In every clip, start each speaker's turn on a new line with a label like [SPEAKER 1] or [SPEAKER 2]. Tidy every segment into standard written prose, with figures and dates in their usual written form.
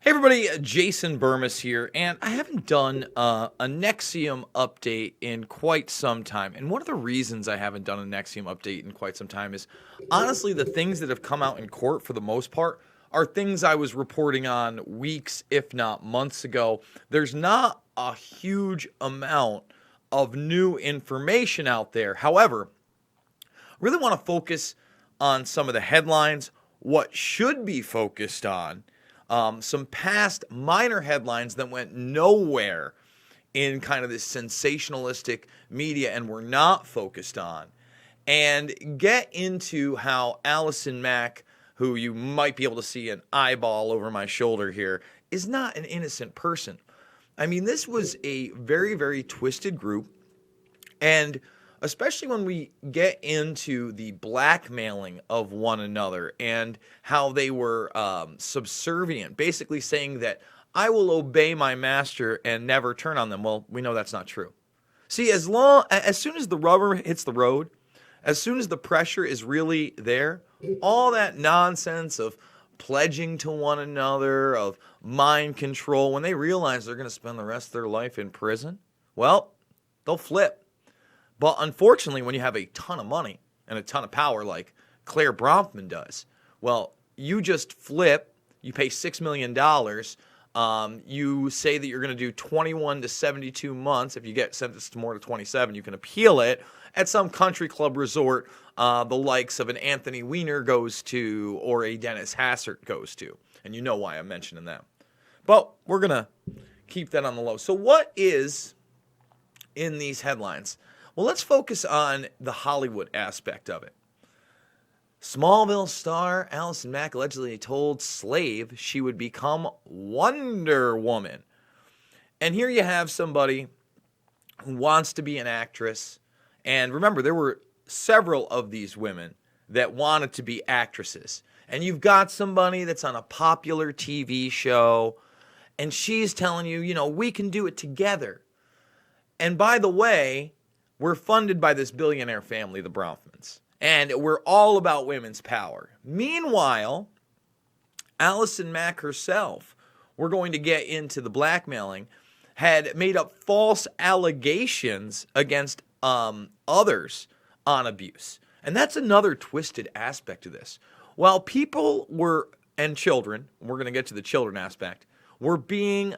[SPEAKER 1] Hey everybody, Jason Burmis here, and I haven't done a NXIVM update in quite some time. And one of the reasons I haven't done a NXIVM update in quite some time is honestly the things that have come out in court for the most part are things I was reporting on weeks, if not months ago. There's not a huge amount of new information out there. However, I really want to focus on some of the headlines, what should be focused on, some past minor headlines that went nowhere in kind of this sensationalistic media and were not focused on, and get into how Allison Mack, who you might be able to see an eyeball over my shoulder here, is not an innocent person. I mean, this was a very, very twisted group, and especially when we get into the blackmailing of one another and how they were subservient, basically saying that I will obey my master and never turn on them. Well, we know that's not true. See, as soon as the rubber hits the road, as soon as the pressure is really there, all that nonsense of pledging to one another, of mind control, when they realize they're going to spend the rest of their life in prison, well, they'll flip. But unfortunately, when you have a ton of money and a ton of power like Claire Bronfman does, well, you just flip, you pay $6 million, you say that you're going to do 21 to 72 months. If you get sentenced to more to 27, you can appeal it at some country club resort the likes of an Anthony Weiner goes to or a Dennis Hassert goes to. And you know why I'm mentioning that. But we're going to keep that on the low. So what is in these headlines? Well, let's focus on the Hollywood aspect of it. Smallville star Allison Mack allegedly told Slave she would become Wonder Woman. And here you have somebody who wants to be an actress. And remember, there were several of these women that wanted to be actresses. And you've got somebody that's on a popular TV show, and she's telling you, we can do it together. And by the way, we're funded by this billionaire family, the Bronfmans, and we're all about women's power. Meanwhile, Allison Mack herself, we're going to get into the blackmailing, had made up false allegations against others on abuse. And that's another twisted aspect of this. While people were, and children, we're going to get to the children aspect, were being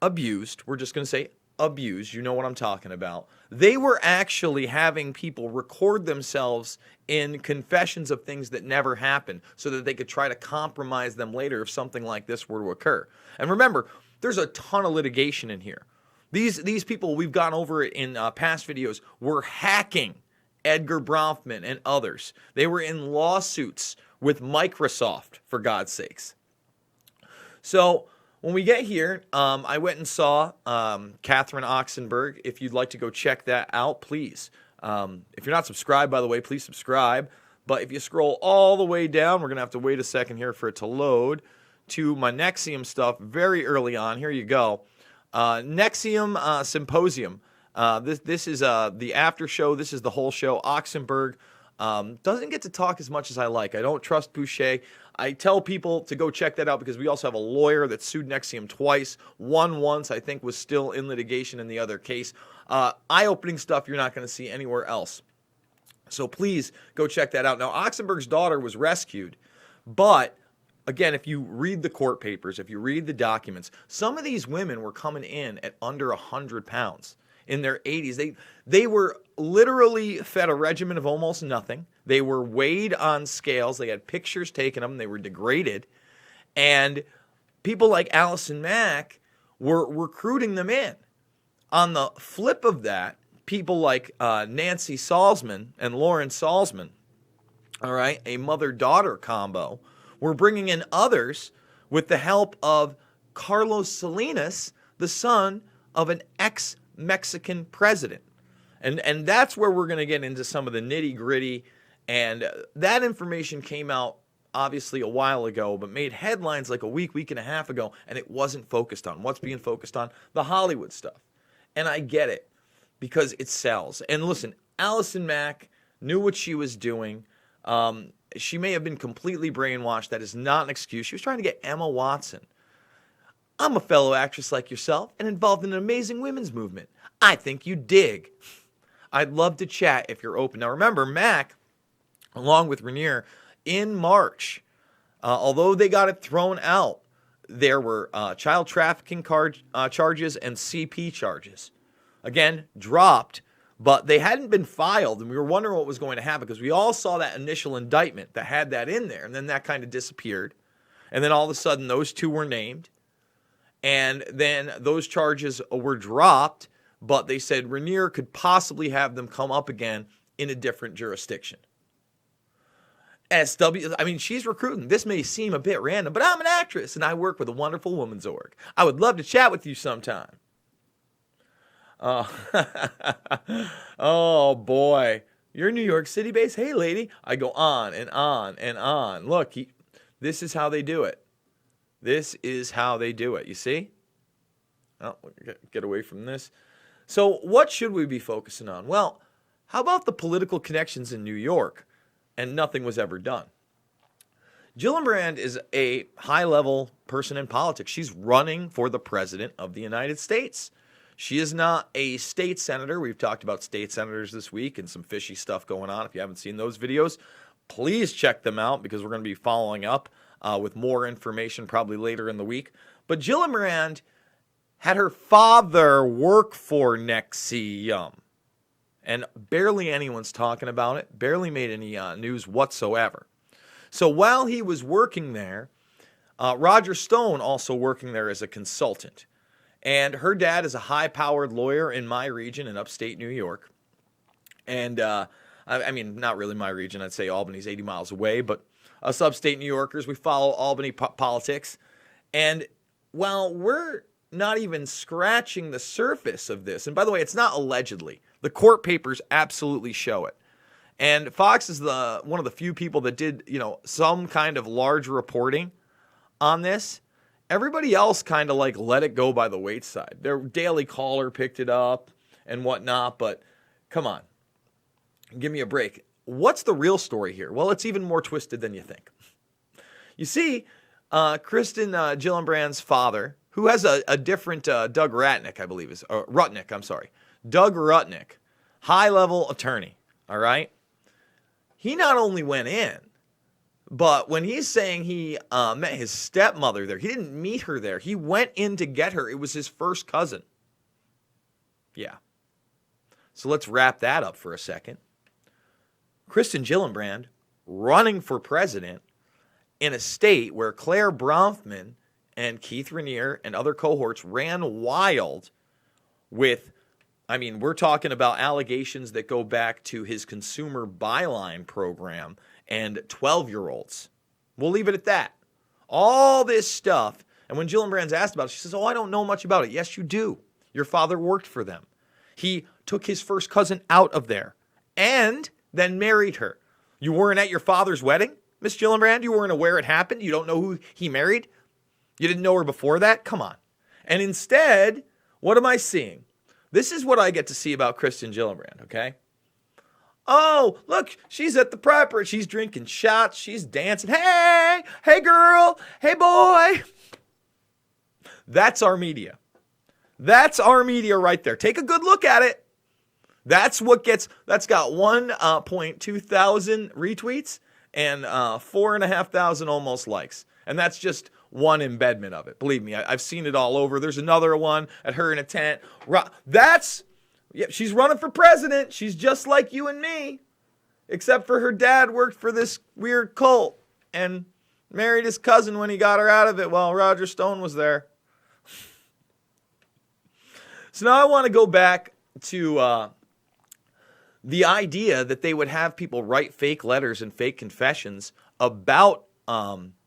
[SPEAKER 1] abused, we're just going to say abused, you know what I'm talking about. They were actually having people record themselves in confessions of things that never happened so that they could try to compromise them later if something like this were to occur. And remember, there's a ton of litigation in here. These people, we've gone over it in past videos, were hacking Edgar Bronfman and others. They were in lawsuits with Microsoft, for God's sakes. So when we get here, I went and saw Catherine Oxenberg. If you'd like to go check that out, please. If you're not subscribed, by the way, please subscribe. But if you scroll all the way down, we're going to have to wait a second here for it to load to my NXIVM stuff very early on. Here you go. NXIVM Symposium. This is the after show. This is the whole show. Oxenberg doesn't get to talk as much as I like. I don't trust Boucher. I tell people to go check that out because we also have a lawyer that sued NXIVM twice. One once, I think, was still in litigation in the other case. Eye-opening stuff you're not going to see anywhere else. So please go check that out. Now, Oxenberg's daughter was rescued, but again, if you read the court papers, if you read the documents, some of these women were coming in at under 100 pounds. In their 80s. They were literally fed a regimen of almost nothing. They were weighed on scales. They had pictures taken of them. They were degraded. And people like Allison Mack were recruiting them in. On the flip of that, people like Nancy Salzman and Lauren Salzman, all right, a mother-daughter combo, were bringing in others with the help of Carlos Salinas, the son of an ex-Mexican president. And that's where we're going to get into some of the nitty-gritty. And that information came out obviously a while ago, but made headlines like a week and a half ago, and it wasn't focused on. What's being focused on? The Hollywood stuff. And I get it, because it sells. And listen, Allison Mack knew what she was doing. she may have been completely brainwashed. That is not an excuse. She was trying to get Emma Watson. I'm a fellow actress like yourself and involved in an amazing women's movement. I think you dig. I'd love to chat if you're open. Now remember, Mack, along with Rainier, in March, although they got it thrown out, there were child trafficking charges and CP charges. Again, dropped, but they hadn't been filed, and we were wondering what was going to happen because we all saw that initial indictment that had that in there, and then that kind of disappeared. And then all of a sudden, those two were named, and then those charges were dropped, but they said Rainier could possibly have them come up again in a different jurisdiction. SW, I mean, she's recruiting. This may seem a bit random, but I'm an actress, and I work with a wonderful woman's org. I would love to chat with you sometime. Oh, boy. You're New York City based? Hey, lady. I go on and on and on. Look, this is how they do it. This is how they do it. You see? Oh, get away from this. So what should we be focusing on? Well, how about the political connections in New York? And nothing was ever done. Gillibrand is a high-level person in politics. She's running for the president of the United States. She is not a state senator. We've talked about state senators this week and some fishy stuff going on. If you haven't seen those videos, please check them out because we're going to be following up with more information probably later in the week. But Gillibrand had her father work for NXIVM. And barely anyone's talking about it, barely made any news whatsoever. So while he was working there, Roger Stone also working there as a consultant. And her dad is a high-powered lawyer in my region in upstate New York. And, I mean, not really my region. I'd say Albany's 80 miles away. But us upstate New Yorkers, we follow Albany politics. And while we're not even scratching the surface of this, and by the way, it's not allegedly. The court papers absolutely show it. And Fox is one of the few people that did, some kind of large reporting on this. Everybody else kind of like let it go by the wayside. Their Daily Caller picked it up and whatnot, but come on. Give me a break. What's the real story here? Well, it's even more twisted than you think. You see, Kristen Gillibrand's father, who has a different Doug Ratnick, I believe is, Rutnick, I'm sorry. Doug Rutnick, high-level attorney, all right? He not only went in, but when he's saying he met his stepmother there, he didn't meet her there. He went in to get her. It was his first cousin. Yeah. So let's wrap that up for a second. Kristen Gillibrand running for president in a state where Claire Bronfman and Keith Rainier and other cohorts ran wild with, we're talking about allegations that go back to his consumer byline program and 12-year-olds. We'll leave it at that. All this stuff. And when Gillibrand's asked about it, she says, I don't know much about it. Yes, you do. Your father worked for them. He took his first cousin out of there and then married her. You weren't at your father's wedding, Miss Gillibrand? You weren't aware it happened? You don't know who he married? You didn't know her before that? Come on. And instead, what am I seeing? This is what I get to see about Kristen Gillibrand, okay? Oh, look, she's at the prepper. She's drinking shots. She's dancing. Hey girl. Hey, boy. That's our media. That's our media right there. Take a good look at it. That's got 1.2 thousand retweets and 4,500 almost likes. And that's just one embedment of it. Believe me, I've seen it all over. There's another one at her in a tent. She's running for president. She's just like you and me, except for her dad worked for this weird cult and married his cousin when he got her out of it while Roger Stone was there. So now I want to go back to the idea that they would have people write fake letters and fake confessions about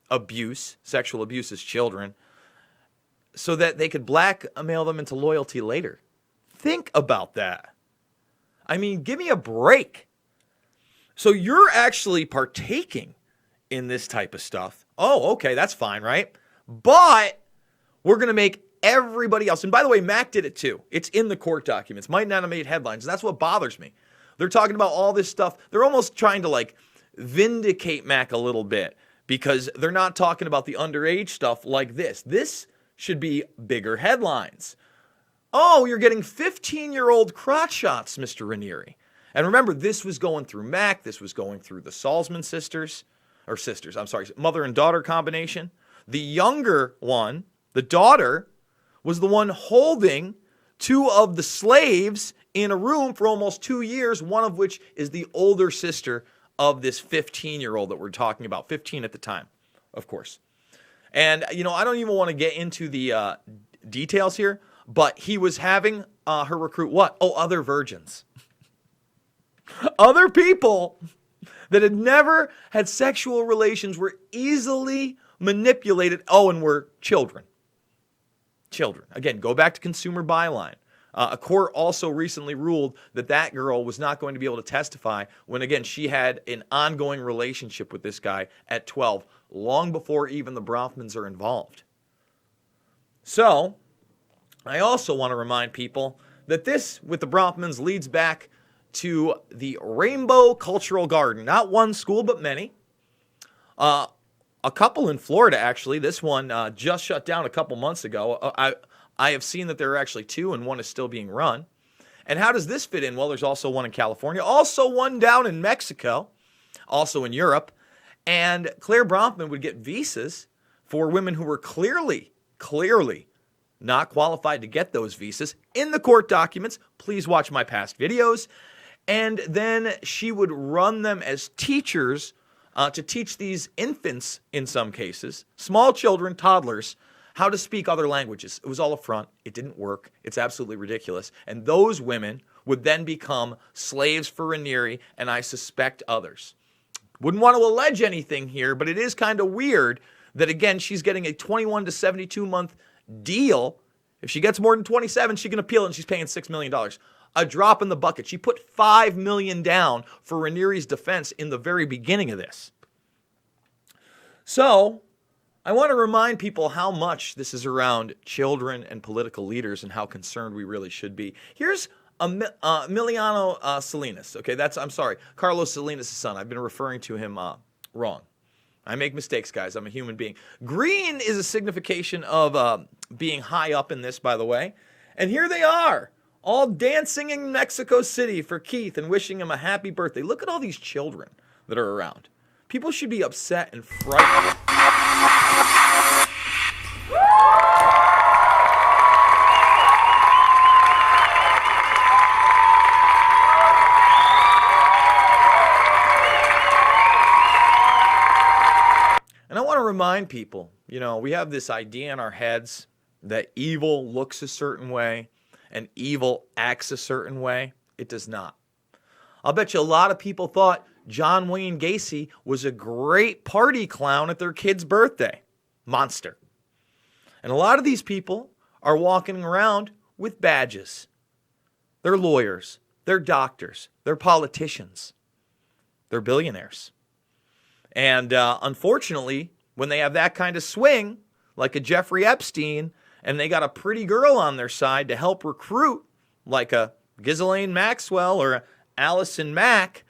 [SPEAKER 1] abuse, sexual abuse as children, so that they could blackmail them into loyalty later. Think about that. Give me a break. So you're actually partaking in this type of stuff. Oh, okay, that's fine, right? But we're going to make everybody else. And by the way, Mack did it too. It's in the court documents. Might not have made headlines. And that's what bothers me. They're talking about all this stuff. They're almost trying to vindicate Mack a little bit because they're not talking about the underage stuff like this. This should be bigger headlines. Oh, you're getting 15-year-old crotch shots, Mr. Raniere. And remember, this was going through Mack. This was going through the Salzman mother and daughter combination. The younger one, the daughter, was the one holding two of the slaves in a room for almost 2 years, one of which is the older sister of this 15-year-old that we're talking about, 15 at the time, of course. And, I don't even want to get into the details here, but he was having her recruit what? Oh, other virgins. Other people that had never had sexual relations were easily manipulated. Oh, and were children. Children. Again, go back to consumer byline. A court also recently ruled that girl was not going to be able to testify when, again, she had an ongoing relationship with this guy at 12, long before even the Bronfmans are involved. So, I also want to remind people that this, with the Bronfmans, leads back to the Rainbow Cultural Garden. Not one school, but many. A couple in Florida, actually. This one just shut down a couple months ago. I have seen that there are actually two, and one is still being run. And how does this fit in? Well, there's also one in California, also one down in Mexico, also in Europe. And Claire Bronfman would get visas for women who were clearly not qualified to get those visas in the court documents. Please watch my past videos. And then she would run them as teachers to teach these infants, in some cases, small children, toddlers, how to speak other languages. It was all a front. It didn't work. It's absolutely ridiculous. And those women would then become slaves for Raniere, and I suspect others. Wouldn't want to allege anything here, but it is kind of weird that, again, she's getting a 21 to 72-month deal. If she gets more than 27, she can appeal it, and she's paying $6 million. A drop in the bucket. She put $5 million down for Raniere's defense in the very beginning of this. So, I want to remind people how much this is around children and political leaders and how concerned we really should be. Here's Emiliano Salinas. Okay, Carlos Salinas' son. I've been referring to him wrong. I make mistakes, guys. I'm a human being. Green is a signification of being high up in this, by the way. And here they are, all dancing in Mexico City for Keith and wishing him a happy birthday. Look at all these children that are around. People should be upset and frightened. And I want to remind people, we have this idea in our heads that evil looks a certain way and evil acts a certain way. It does not. I'll bet you a lot of people thought John Wayne Gacy was a great party clown at their kid's birthday. Monster. And a lot of these people are walking around with badges. They're lawyers. They're doctors. They're politicians. They're billionaires. And unfortunately, when they have that kind of swing, like a Jeffrey Epstein, and they got a pretty girl on their side to help recruit, like a Ghislaine Maxwell or a Allison Mack,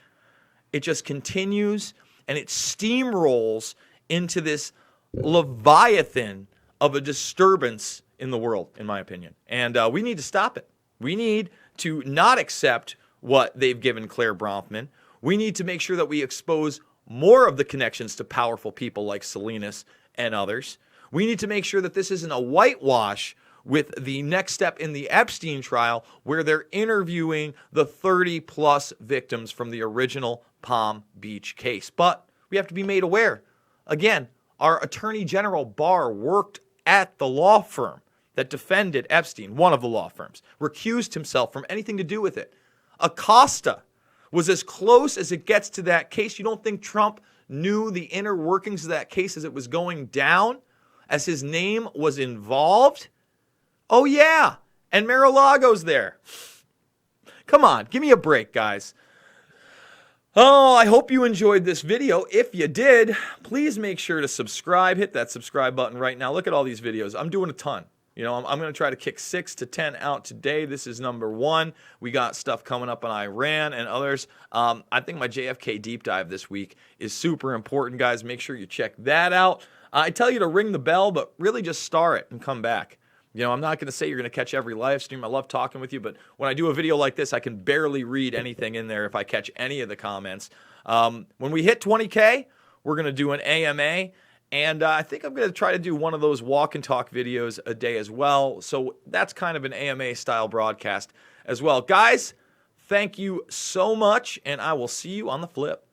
[SPEAKER 1] it just continues and it steamrolls into this leviathan of a disturbance in the world, in my opinion. And we need to stop it. We need to not accept what they've given Claire Bronfman. We need to make sure that we expose more of the connections to powerful people like Salinas and others. We need to make sure that this isn't a whitewash with the next step in the Epstein trial where they're interviewing the 30-plus victims from the original Palm Beach case. But we have to be made aware. Again, our Attorney General Barr worked at the law firm that defended Epstein, one of the law firms, recused himself from anything to do with it. Acosta was as close as it gets to that case. You don't think Trump knew the inner workings of that case as it was going down, as his name was involved? Oh, yeah. And Mar-a-Lago's there. Come on, give me a break, guys. Oh, I hope you enjoyed this video. If you did, please make sure to subscribe. Hit that subscribe button right now. Look at all these videos. I'm doing a ton. You know, I'm going to try to kick 6 to 10 out today. This is number 1. We got stuff coming up on Iran and others. I think my JFK deep dive this week is super important, guys. Make sure you check that out. I tell you to ring the bell, but really just star it and come back. You know, I'm not going to say you're going to catch every live stream. I love talking with you, but when I do a video like this, I can barely read anything in there if I catch any of the comments. When we hit 20K, we're going to do an AMA. And I think I'm going to try to do one of those walk and talk videos a day as well. So that's kind of an AMA style broadcast as well. Guys, thank you so much, and I will see you on the flip.